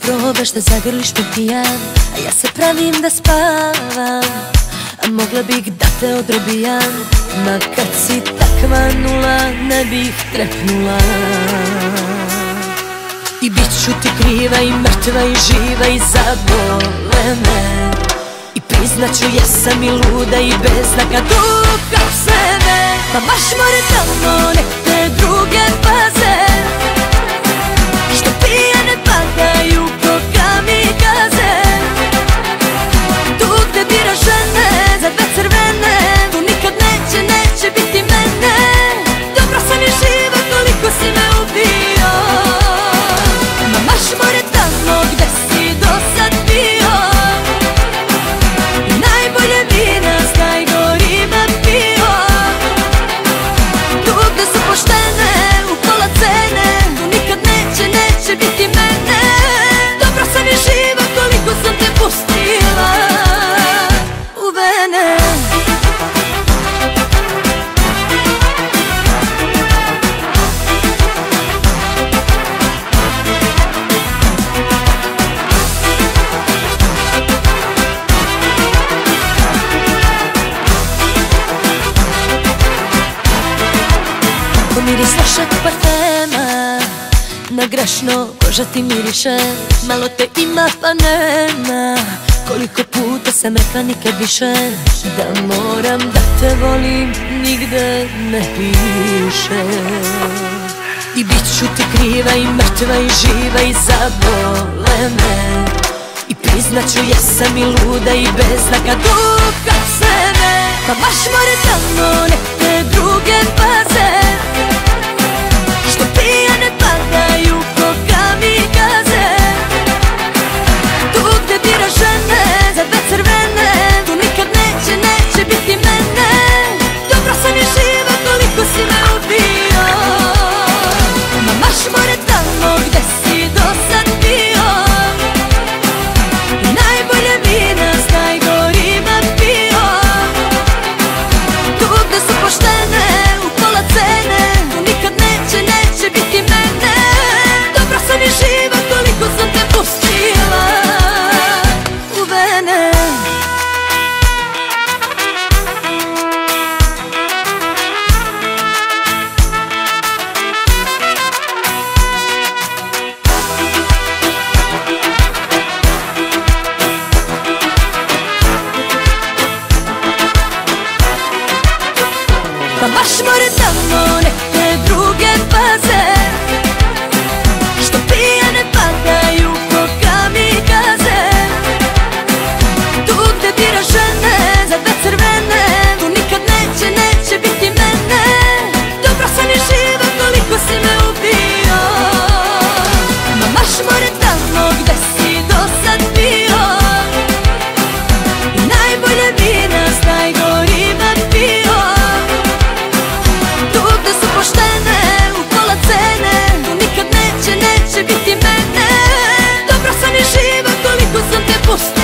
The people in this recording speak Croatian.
probaš da zagrliš me pijan, a ja se pravim da spavam, a mogla bih da te odrobijam, ma kad si takva nula ne bih trepnula. I bit ću ti kriva i mrtva i živa i zabole me, i priznaću jesam i luda i beznaka duha u sebe. Pa baš more tamo nek te druge paze, što pijane padaju ko kamikaze. Tu gde bira žene za dve crvene, tu nikad neće biti mene. Dobro sam je živa koliko si me ubio, ma baš more tamo gde si do sad bio. Najbolje vina s najgorima pio, tu gde su poštene u pola cene, tu nikad neće biti mene. Dobro sam je živa koliko sam te pustila u vene. Ko miris lošeg parfema, na grešno koža ti miriše. Malo te ima pa nema, koliko puta sam rekla nikad više. Da moram da te volim nigde ne piše. I bit ću ti kriva i mrtva i živa i zabole me, i priznaću jesam i luda i beznaka duha u sebe. Pa baš more tamo nek te druge paze, što pijane padaju ko kamikaze. Tu gde bira žene za dve crvene, tu nikad neće biti mene. Dobro sam je živa koliko si me ubio, ma baš more tamo gde si do sad bio. Najbolje vina s najgorima pio, tu gde su poštene u pola cene, tu nikad neće biti mene. Dobro sam je živa koliko sam te pustila u vene. Pa baš more tamo nek te druge paze, što pijane padaju ko kamikaze. Tu gde bira žene za dve crvene, tu nikad neće biti mene. Dobro sam je živa koliko si me ubio, ma baš more tamo gde si do sad bio. Najbolje vina s najgorima pio, tu gde su poštene u pola cene, tu nikad neće biti mene. Dobro sam je živa koliko sam te pustila.